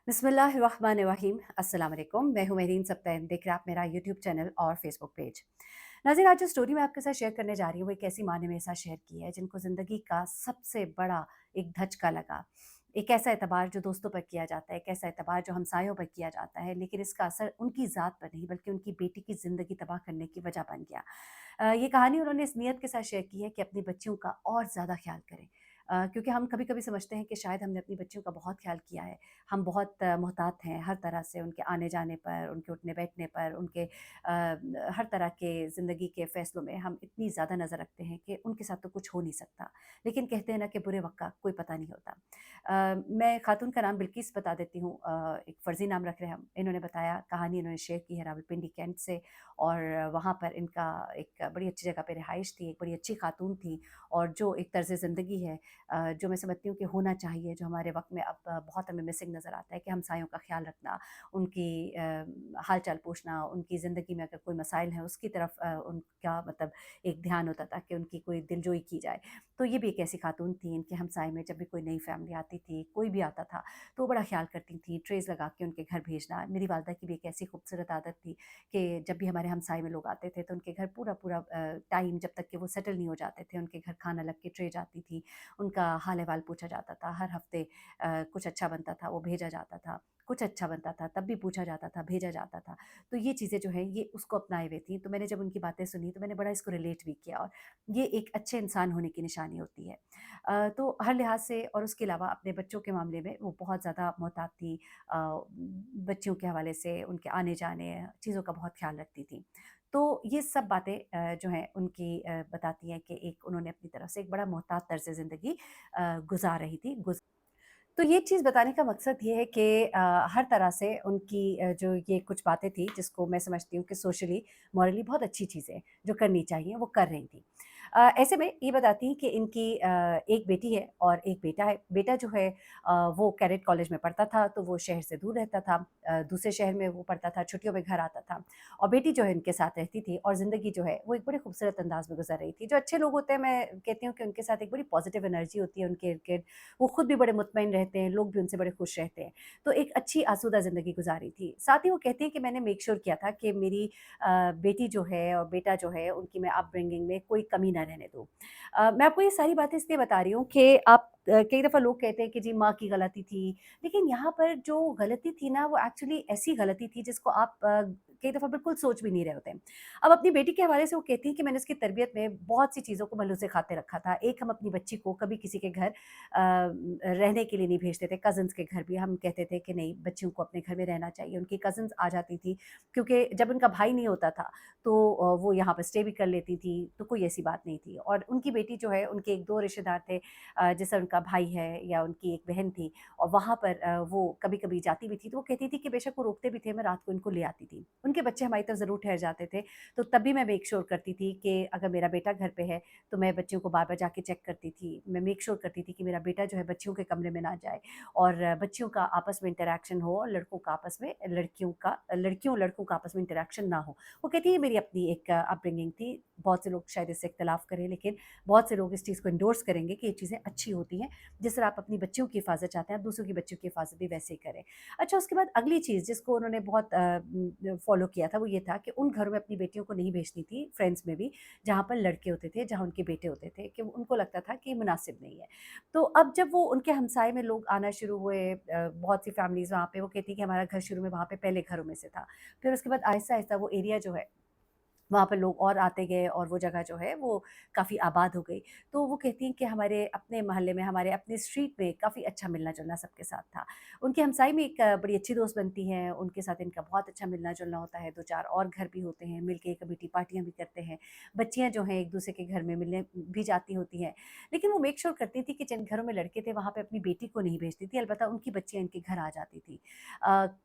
बिस्मिल्लाहिर्रहमानिर्रहीम अस्सलाम वालेकुम। मैं हूँ मेरीन सप्तान, देख रहे हैं आप मेरा यूट्यूब चैनल और फेसबुक पेज। नाज़रीन, आज जो स्टोरी मैं आपके साथ शेयर करने जा रही हूँ वो एक ऐसी माँ ने मेरे साथ शेयर की है जिनको ज़िंदगी का सबसे बड़ा एक धचका लगा। एक ऐसा एतबार जो दोस्तों पर किया जाता है, एक ऐसा एतबार जो हमसायों पर किया जाता है, लेकिन इसका असर उनकी ज़ात पर नहीं बल्कि उनकी बेटी की ज़िंदगी तबाह करने की वजह बन गया। ये कहानी उन्होंने इस नियत के साथ शेयर की है कि अपनी बच्चियों का और ज़्यादा ख़्याल करें। क्योंकि हम कभी-कभी समझते हैं कि शायद हमने अपनी बच्चियों का बहुत ख़्याल किया है। हम बहुत मोहतात हैं हर तरह से, उनके आने-जाने पर, उनके उठने-बैठने पर, उनके हर तरह के ज़िंदगी के फ़ैसलों में हम इतनी ज़्यादा नज़र रखते हैं कि उनके साथ तो कुछ हो नहीं सकता। लेकिन कहते हैं ना कि बुरे वक़्त का कोई पता नहीं होता। मैं ख़ातून का नाम बिल्किस बता देती हूँ, एक फ़र्ज़ी नाम रख रहे हैं हम। इन्होंने बताया, कहानी इन्होंने शेयर की है रावलपिंडी कैंट से, और वहाँ पर इनका एक बड़ी अच्छी जगह पे रिहाइश थी, एक बड़ी अच्छी ख़ातून थी, और जो एक तर्ज़ ज़िंदगी है जो मैं समझती हूँ कि होना चाहिए, जो हमारे वक़्त में अब बहुत हमें मिसिंग नज़र आता है कि हमसायों का ख़्याल रखना, उनकी हाल-चाल पूछना, उनकी ज़िंदगी में अगर कोई मसाइल हैं उसकी तरफ उनका मतलब एक ध्यान होता था कि उनकी कोई दिलजोई की जाए। तो ये भी एक ऐसी खातून थी, इनके हमसाए में जब भी कोई नई फ़ैमिली आती थी, कोई भी आता था, तो बड़ा ख़्याल करती थीं, ट्रेज़ लगा के उनके घर भेजना। मेरी वालिदा की भी एक ऐसी खूबसूरत आदत थी कि जब भी हमारे हमसाए में लोग आते थे तो उनके घर पूरा-पूरा टाइम जब तक कि वो सेटल नहीं हो जाते थे, उनके घर खाना लग के ट्रे जाती थी, उनका हाल-अहवाल पूछा जाता था, हर हफ़्ते कुछ अच्छा बनता था, वो भेजा जाता था, कुछ अच्छा बनता था, तब भी पूछा जाता था, भेजा जाता था। तो ये चीज़ें जो हैं, ये उसको अपनाए हुए थीं। तो मैंने जब उनकी बातें सुनी, तो मैंने बड़ा इसको रिलेट भी किया, और ये एक अच्छे इंसान होने की निशानी होती है। तो हर लिहाज से, और उसके अलावा अपने बच्चों के मामले में वो बहुत ज़्यादा मोहतात थी। बच्चियों के हवाले से, उनके आने-जाने, चीज़ों का बहुत ख़्याल रखती थीं। तो ये सब बातें जो हैं उनकी बताती हैं कि एक उन्होंने अपनी तरफ से एक बड़ा मोहतात तर्ज़ ज़िंदगी गुज़ार रही थी। तो ये चीज़ बताने का मकसद ये है कि हर तरह से उनकी जो ये कुछ बातें थी जिसको मैं समझती हूँ कि सोशली, मॉरली बहुत अच्छी चीज़ें जो करनी चाहिए वो कर रही थी। ऐसे में ये बताती हैं कि इनकी एक बेटी है और एक बेटा है। बेटा जो है वो कैडेट कॉलेज में पढ़ता था, तो वो शहर से दूर रहता था। दूसरे शहर में वो पढ़ता था, छुट्टियों में घर आता था, और बेटी जो है इनके साथ रहती थी, और ज़िंदगी जो है वो एक बड़े खूबसूरत अंदाज़ में गुज़र रही थी। जो अच्छे लोग होते हैं, मैं कहती हूँ कि उनके साथ एक बड़ी पॉज़िटिव एनर्जी होती है उनके इर्द-गिर्द। वो खुद भी बड़े मुतमईन रहते हैं, लोग भी उनसे बड़े खुश रहते हैं। तो एक अच्छी आसूदा ज़िंदगी गुज़ारी थी। साथ ही वो कहती हैं कि मैंने मेक श्योर किया था कि मेरी बेटी जो है और बेटा जो है, उनकी मैं अपब्रिंगिंग में कोई कमी ना रहने दूँ। मैं आपको ये सारी बातें इसलिए बता रही हूँ कि आप कई दफ़ा लोग कहते हैं कि जी माँ की गलती थी, लेकिन यहाँ पर जो गलती थी ना, वो एक्चुअली ऐसी गलती थी जिसको आप कई दफ़ा बिल्कुल सोच भी नहीं रहे होते हैं। अब अपनी बेटी के हवाले से वो कहती हैं कि मैंने उसकी तरबियत में बहुत सी चीज़ों को मलूज़े खाते रखा था। एक, हम अपनी बच्ची को कभी किसी के घर रहने के लिए नहीं भेजते थे, कज़िन्स के घर भी हम कहते थे कि नहीं, बच्चियों को अपने घर में रहना चाहिए। उनकी कज़िन्स आ जाती थी, क्योंकि जब उनका भाई नहीं होता था, तो वो यहाँ पर स्टे भी कर लेती थी, तो कोई ऐसी बात नहीं थी। और उनकी बेटी जो है, उनके 1-2 रिश्तेदार थे, जैसे उनका भाई है या उनकी एक बहन थी, और वहाँ पर वो कभी-कभी जाती भी थी, तो वो कहती थी कि बेशक वो रोकते भी थे, मैं रात को इनको ले आती थी। उनके बच्चे हमारी तरफ ज़रूर ठहर जाते थे, तो तब भी मैं मेक श्योर करती थी कि अगर मेरा बेटा घर पे है, तो मैं बच्चियों को बार-बार जाके चेक करती थी। मैं मेक श्योर करती थी कि मेरा बेटा जो है बच्चियों के कमरे में ना जाए, और बच्चियों का आपस में इंटरैक्शन हो, और लड़कों का आपस में, लड़कियों-लड़कों का आपस में इंटरैक्शन ना हो। वो कहती है ये मेरी अपनी एक अपब्रिंगिंग थी। बहुत से लोग शायद इससे इख्तिलाफ़ करें, लेकिन बहुत से लोग इस चीज़ को एंडोर्स करेंगे कि ये चीज़ें अच्छी होती हैं। जिस तरह आप अपनी बच्चियों की हिफ़ाज़त चाहते हैं, आप दूसरों की बच्चियों की हिफ़ाज़त भी वैसे ही करें। अच्छा, उसके बाद अगली चीज़ जिसको उन्होंने बहुत फ़ॉलो किया था, वो ये था कि उन घरों में अपनी बेटियों को नहीं भेजनी थी, फ्रेंड्स में भी, जहाँ पर लड़के होते थे, जहाँ उनके बेटे होते थे, कि उनको लगता था कि मुनासिब नहीं है। तो अब जब वो उनके हमसाए में लोग आना शुरू हुए, बहुत सी फैमिलीज़ वहाँ पे, वो कहती कि हमारा घर शुरू में वहाँ पे पहले घरों में से था। फिर उसके बाद आहिस्ता-आहिस्ता वो एरिया जो है, वहाँ पर लोग और आते गए, और वो जगह जो है वो काफ़ी आबाद हो गई। तो वो कहती हैं कि हमारे अपने मोहल्ले में, हमारे अपने स्ट्रीट में काफ़ी अच्छा मिलना-जुलना सबके साथ था। उनकी हमसाई में एक बड़ी अच्छी दोस्त बनती हैं, उनके साथ इनका बहुत अच्छा मिलना-जुलना होता है, 2-4 और घर भी होते हैं, मिल के कभी टी पार्टियाँ भी करते हैं। बच्चियाँ जो हैं एक-दूसरे के घर में मिलने भी जाती होती हैं। लेकिन वो मेक श्योर करती थी कि जिन घरों में लड़के थे, वहाँ पे अपनी बेटी को नहीं भेजती थी, अलबत्ता उनकी बच्चियाँ इनके घर आ जाती थी।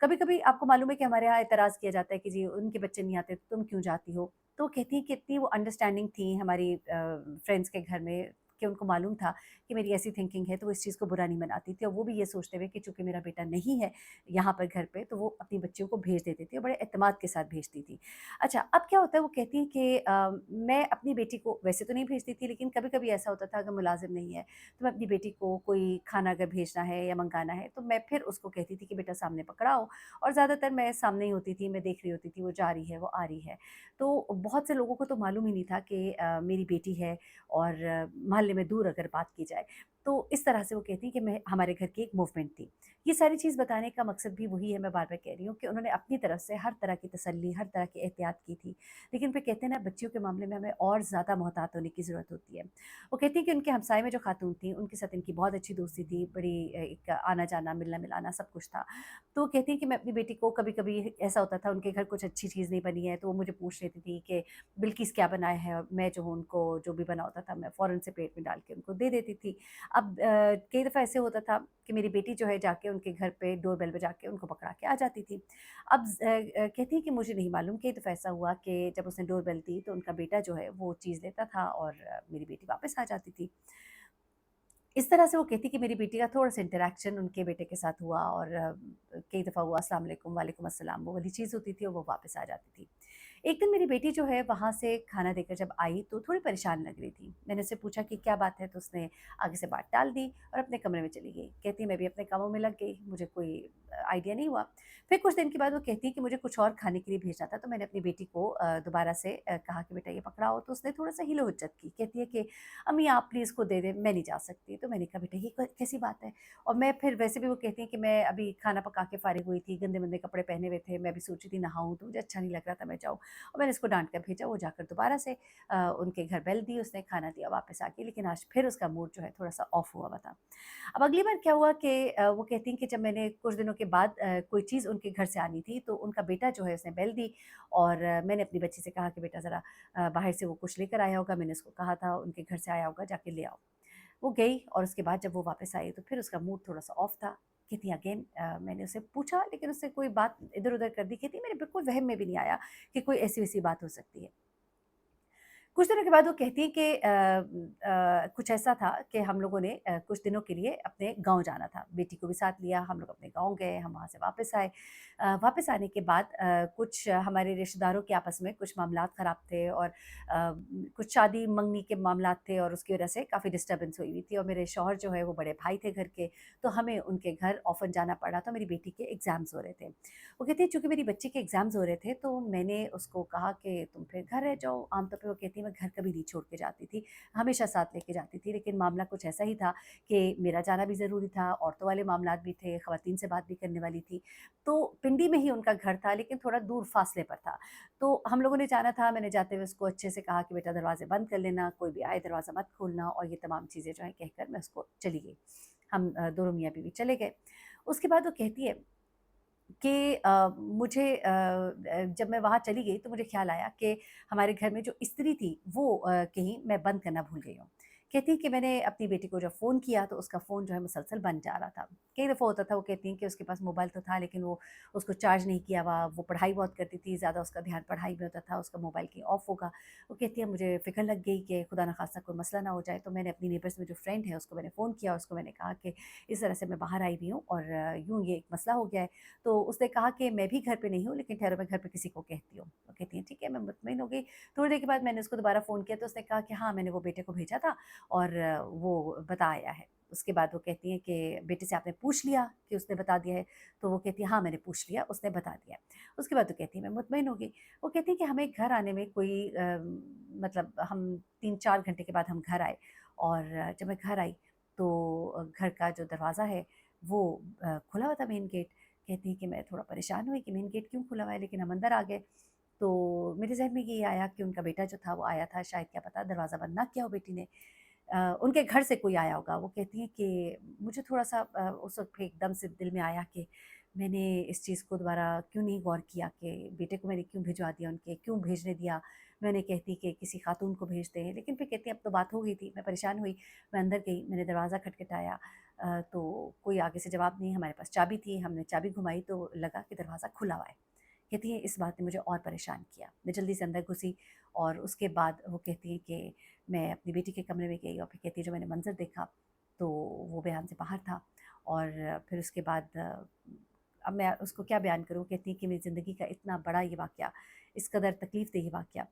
कभी-कभी आपको मालूम है कि हमारे यहाँ एतराज़ किया जाता है कि जी उनके बच्चे नहीं आते, तो तुम क्यों जाती हो? तो कहती हैं कि इतनी वो अंडरस्टैंडिंग थी हमारी फ्रेंड्स के घर में, कि उनको मालूम था कि मेरी ऐसी थिंकिंग है, तो वो इस चीज़ को बुरा नहीं मनाती थी, और वो भी ये सोचते हुए कि चूँकि मेरा बेटा नहीं है यहाँ पर घर पे, तो वो अपनी बच्चियों को भेज देती थी और बड़े एतमाद के साथ भेजती थी। अच्छा, अब क्या होता है, वो कहती हैं कि मैं अपनी बेटी को वैसे तो नहीं भेजती थी, लेकिन कभी-कभी ऐसा होता था अगर मुलाज़िम नहीं है, तो मैं अपनी बेटी को कोई खाना अगर भेजना है या मँगाना है, तो मैं फिर उसको कहती थी कि बेटा सामने पकड़ाओ, और ज़्यादातर मैं सामने ही होती थी, मैं देख रही होती थी वो जा रही है, वो आ रही है। तो बहुत से लोगों को तो मालूम ही नहीं था कि मेरी बेटी है, और मोहल्ले में दूर अगर बात की जाए, तो इस तरह से वो कहती कि मैं हमारे घर की एक मूवमेंट थी। ये सारी चीज़ बताने का मकसद भी वही है, मैं बार-बार कह रही हूँ कि उन्होंने अपनी तरफ से हर तरह की तसल्ली, हर तरह की एहतियात की थी। लेकिन फिर कहते हैं ना, बच्चियों के मामले में हमें और ज़्यादा मोहतात होने की ज़रूरत होती है। वो कहती हैं कि उनके हमसाये में जो खातून थी, उनके साथ इनकी बहुत अच्छी दोस्ती थी, बड़ी एक आना-जाना, मिलना-मिलाना सब कुछ था। तो वो कहती हैं कि मैं अपनी बेटी को कभी-कभी ऐसा होता था, उनके घर कुछ अच्छी चीज़ नहीं बनी है, तो वो मुझे पूछ लेती थी कि बिल्किस क्या बनाया है? और मैं जो हूँ उनको जो भी बना होता था, मैं फ़ौरन से प्लेट में डाल के उनको दे देती थी। अब कई दफ़ा ऐसे होता था कि मेरी बेटी जो है जाके उनके घर पे डोर बेल बजा के उनको पकड़ा के आ जाती थी। अब कहती है कि मुझे नहीं मालूम, कई दफ़ा ऐसा हुआ कि जब उसने डोर बेल दी तो उनका बेटा जो है वो चीज़ लेता था, और मेरी बेटी वापस आ जाती थी। इस तरह से वो कहती कि मेरी बेटी का थोड़ा-सा इंटरैक्शन उनके बेटे के साथ हुआ, और कई दफ़ा हुआ अस्सलाम वालेकुम, वालेकुम अस्सलाम, वो वाली चीज़ होती थी और वो वापस आ जाती थी। एक दिन मेरी बेटी जो है वहाँ से खाना देकर जब आई तो थोड़ी परेशान लग रही थी। मैंने उससे पूछा कि क्या बात है? तो उसने आगे से बात टाल दी और अपने कमरे में चली गई। कहती मैं भी अपने कामों में लग गई, मुझे कोई आइडिया नहीं हुआ। फिर कुछ दिन के बाद वो कहती है कि मुझे कुछ और खाने के लिए भेजना था, तो मैंने अपनी बेटी को दोबारा से कहा कि बेटा ये पकड़ाओ, तो उसने थोड़ा-सा हीलो-हुज्जत की। कहती है कि अम्मी आप प्लीज़ इसको दे दें, मैं नहीं जा सकती। तो मैंने कहा बेटा ये कैसी बात है? और मैं फिर वैसे भी वो कहती हैं कि मैं अभी खाना पका के फ़ारिग हुई थी, गंदे-मंदे कपड़े पहने हुए थे, मैं भी सोच रही थी नहाऊँ, तो मुझे अच्छा नहीं लग रहा था मैं जाऊँ। और मैंने उसको डाँट कर भेजा, वो जाकर दोबारा से उनके घर बेल दी, उसने खाना दिया, वापस आ गई, लेकिन आज फिर उसका मूड जो है थोड़ा-सा ऑफ हुआ हुआ था। अब अगली बार क्या हुआ कि वो कहती हैं कि जब मैंने कुछ दिनों के बाद कोई चीज़ उनके घर से आनी थी, तो उनका बेटा जो है उसने बेल दी, और मैंने अपनी बच्ची से कहा कि बेटा ज़रा बाहर से वो कुछ लेकर आया होगा, मैंने उसको कहा था उनके घर से आया होगा, जाके ले आओ। वो गई और उसके बाद जब वो वापस आई तो फिर उसका मूड थोड़ा-सा ऑफ था। कहती अगेन मैंने उससे पूछा, लेकिन उसने कोई बात इधर-उधर कर दी। कहती मेरे बिल्कुल वहम में भी नहीं आया कि कोई ऐसी-वैसी बात हो सकती है। कुछ दिनों के बाद वो कहती है कि कुछ ऐसा था कि हम लोगों ने कुछ दिनों के लिए अपने गाँव जाना था। बेटी को भी साथ लिया, हम लोग अपने गाँव गए, हम वहाँ से वापस आए। वापस आने के बाद कुछ हमारे रिश्तेदारों के आपस में कुछ मामलात ख़राब थे, और कुछ शादी मंगनी के मामलात थे, और उसकी वजह से काफ़ी डिस्टर्बेंस हुई हुई थी, और मेरे शौहर जो है वो बड़े भाई थे घर के, तो हमें उनके घर ऑफ़न जाना पड़ा था। मेरी बेटी के एग्ज़ाम्स हो रहे थे। वो कहती है चूँकि मेरी बच्ची के एग्ज़ाम्स हो रहे थे, तो मैंने उसको कहा कि तुम फिर घर रह जाओ। आमतौर पे वो कहती है मैं घर कभी नहीं छोड़ के जाती थी, हमेशा साथ लेके जाती थी, लेकिन मामला कुछ ऐसा ही था कि मेरा जाना भी ज़रूरी था, औरतों वाले मामलात भी थे, ख़वातीन से बात भी करने वाली थी। तो पिंडी में ही उनका घर था, लेकिन थोड़ा दूर फ़ासले पर था। तो हम लोगों ने जाना था, मैंने जाते हुए उसको अच्छे से कहा कि बेटा दरवाज़े बंद कर लेना, कोई भी आए दरवाज़ा मत खोलना, और ये तमाम चीज़ें जो हैं कहकर मैं उसको चली गई। हम दोनों मियाँ-बीवी चले गए। उसके बाद वो कहती है कि मुझे जब मैं वहाँ चली गई तो मुझे ख़्याल आया कि हमारे घर में जो इस्त्री थी वो कहीं मैं बंद करना भूल गई हूँ। कहती हैं कि मैंने अपनी बेटी को जब फ़ोन किया तो उसका फ़ोन जो है मुसलसल बंद जा रहा था। कई दफ़ा होता था, वो कहती हैं कि उसके पास मोबाइल तो था, लेकिन वो उसको चार्ज नहीं किया हुआ, वो पढ़ाई बहुत करती थी, ज़्यादा उसका ध्यान पढ़ाई में होता था, उसका मोबाइल कहीं ऑफ होगा। वो कहती है मुझे फ़िक्र लग गई कि खुदा न ख़ास्ता कोई मसला ना हो जाए, तो मैंने अपनी नेबर्स में जो फ्रेंड है उसको मैंने फ़ोन किया, उसको मैंने कहा कि इस तरह से मैं बाहर आई हुई हूँ, और यूँ ये एक मसला हो गया है। तो उसने कहा कि मैं भी घर पे नहीं हूँ, लेकिन ठहरो मैं घर पे किसी को कहती हूँ। वो कहती हैं ठीक है, मैं मुतमईन हो गई। थोड़ी देर के बाद मैंने उसको दोबारा फ़ोन किया तो उसने कहा कि हाँ, मैंने वो बेटे को भेजा था, और वो बता आया है। उसके बाद वो कहती हैं कि बेटे से आपने पूछ लिया कि उसने बता दिया है? तो वो कहती है हाँ, मैंने पूछ लिया, उसने बता दिया है। उसके बाद वो कहती है मैं मुतमईन हो गई। वो कहती है कि हमें घर आने में कोई मतलब हम 3-4 घंटे के बाद हम घर आए, और जब मैं घर आई तो घर का जो दरवाज़ा है वो खुला हुआ था, मेन गेट। कहती है कि मैं थोड़ा परेशान हुई कि मेन गेट क्यों खुला हुआ है, लेकिन हम अंदर आ गए। तो मेरे ज़हन में ये आया कि उनका बेटा जो था वो आया था, शायद क्या पता दरवाज़ा बंद ना किया हो बेटी ने। उनके घर से कोई आया होगा। वो कहती हैं कि मुझे थोड़ा-सा उस वक़्त एकदम से दिल में आया कि मैंने इस चीज़ को दोबारा क्यों नहीं गौर किया कि बेटे को मैंने क्यों भिजवा दिया उनके, क्यों भेजने दिया? मैंने कहती कि किसी खातून को भेज दें, लेकिन फिर कहती अब तो बात हो गई थी, मैं परेशान हुई, मैं अंदर गई, मैंने दरवाज़ा खटखटाया, तो कोई आगे से जवाब नहीं, हमारे पास चाबी थी, हमने चाबी घुमाई तो लगा कि दरवाज़ा खुला हुआ है। कहती है इस बात ने मुझे और परेशान किया। मैं जल्दी से अंदर घुसी, और उसके बाद वो कहती हैं कि मैं अपनी बेटी के कमरे में गई और फिर कहती है जो मैंने मंज़र देखा तो वो बयान से बाहर था। और फिर उसके बाद अब मैं उसको क्या बयान करूँ, कहती है कि मेरी ज़िंदगी का इतना बड़ा ये वाक़या, इस कदर तकलीफ़देह वाक़या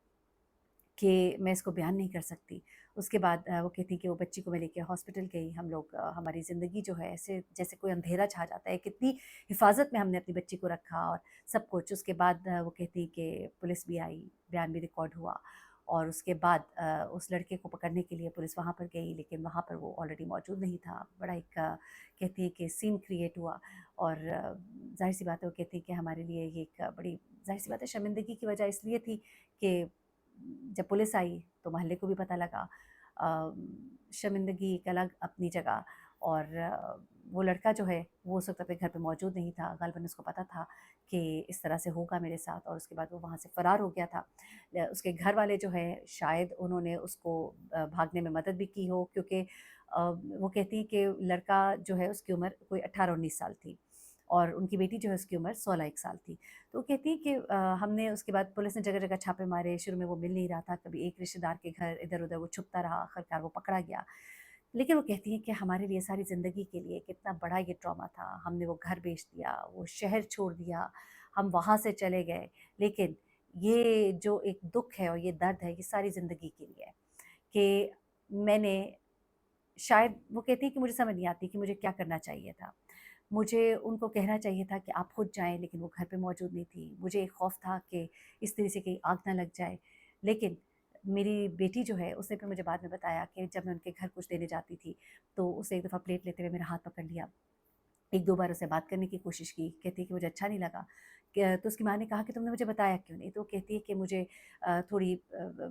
कि मैं इसको बयान नहीं कर सकती। उसके बाद वो कहती कि वो बच्ची को मैं लेके हॉस्पिटल गई, हम लोग हमारी ज़िंदगी जो है ऐसे जैसे कोई अंधेरा छा जाता है, कितनी हिफ़ाज़त में हमने अपनी बच्ची को रखा और सब कुछ। उसके बाद वो कहती कि पुलिस भी आई, बयान भी रिकॉर्ड हुआ और उसके बाद उस लड़के को पकड़ने के लिए पुलिस वहाँ पर गई, लेकिन वहाँ पर वो ऑलरेडी मौजूद नहीं था। बड़ा एक कहती है कि सीन क्रिएट हुआ और ज़ाहिर-सी बात है वो कहती है कि हमारे लिए ये एक बड़ी ज़ाहिर-सी बात है शर्मिंदगी की वजह इसलिए थी कि जब पुलिस आई तो मोहल्ले को भी पता लगा। शर्मिंदगी एक अलग अपनी जगह और वो लड़का जो है वो उस वक़्त अपने घर पे मौजूद नहीं था। ग़ालिबन उसको पता था कि इस तरह से होगा मेरे साथ और उसके बाद वो वहाँ से फ़रार हो गया था। उसके घर वाले जो है शायद उन्होंने उसको भागने में मदद भी की हो, क्योंकि वो कहती हैं कि लड़का जो है उसकी उम्र कोई 18-19 साल थी और उनकी बेटी जो है उसकी उम्र 16-1 साल थी। तो वो कहती है कि हमने उसके बाद पुलिस ने जगह-जगह छापे मारे, शुरू में वो मिल नहीं रहा था, कभी एक रिश्तेदार के घर इधर-उधर वो छुपता रहा, आखिरकार वो पकड़ा गया। लेकिन वो कहती हैं कि हमारे लिए सारी ज़िंदगी के लिए कितना बड़ा ये ट्रॉमा था, हमने वो घर बेच दिया, वो शहर छोड़ दिया, हम वहाँ से चले गए, लेकिन ये जो एक दुःख है और ये दर्द है, ये सारी ज़िंदगी के लिए है कि मैंने शायद वो कहती है कि मुझे समझ नहीं आती कि मुझे क्या करना चाहिए था। मुझे उनको कहना चाहिए था कि आप खुद जाएँ, लेकिन वो घर पे मौजूद नहीं थी। मुझे एक खौफ़ था कि इस तरह से कहीं आग ना लग जाए। लेकिन मेरी बेटी जो है, उसने फिर मुझे बाद में बताया कि जब मैं उनके घर कुछ देने जाती थी, तो उसने एक दफ़ा प्लेट लेते हुए मेरा हाथ पकड़ लिया। 1-2 बार उससे बात करने की कोशिश की, कहती है कि मुझे अच्छा नहीं लगा। क तो उसकी माँ ने कहा कि तुमने मुझे बताया क्यों नहीं? तो वो कहती है कि मुझे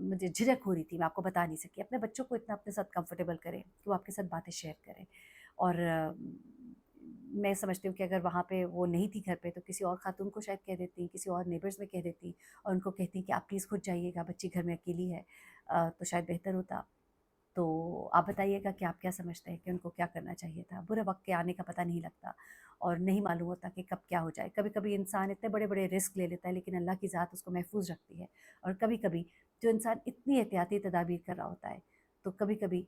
मुझे झिझक हो रही थी, मैं आपको बता नहीं सकी। अपने बच्चों को इतना अपने साथ कंफ़र्टेबल करें कि वो आपके साथ बातें शेयर करें। और मैं समझती हूँ कि अगर वहाँ पे वो नहीं थी घर पे तो किसी और ख़ातून को शायद कह देती, किसी और नेबर्स में कह देती और उनको कहती कि आप प्लीज़ खुद जाइएगा, बच्ची घर में अकेली है। तो शायद बेहतर होता। तो आप बताइएगा कि आप क्या समझते हैं कि उनको क्या करना चाहिए था? बुरे वक़्त के आने का पता नहीं लगता और नहीं मालूम होता कि कब क्या हो जाए। कभी-कभी इंसान इतने बड़े-बड़े रिस्क ले लेता है, लेकिन अल्लाह की ज़ात उसको महफ़ूज़ रखती है। और कभी-कभी जो इंसान इतनी एहतियाती तदाबीर कर रहा होता है, तो कभी-कभी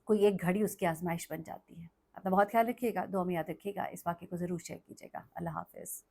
कोई एक घड़ी उसकी आज़माइश बन जाती है। अपना बहुत ख़्याल रखिएगा, दुआ में याद रखिएगा। इस वाक़ये को ज़रूर शेयर कीजिएगा। अल्लाह हाफ़िज़।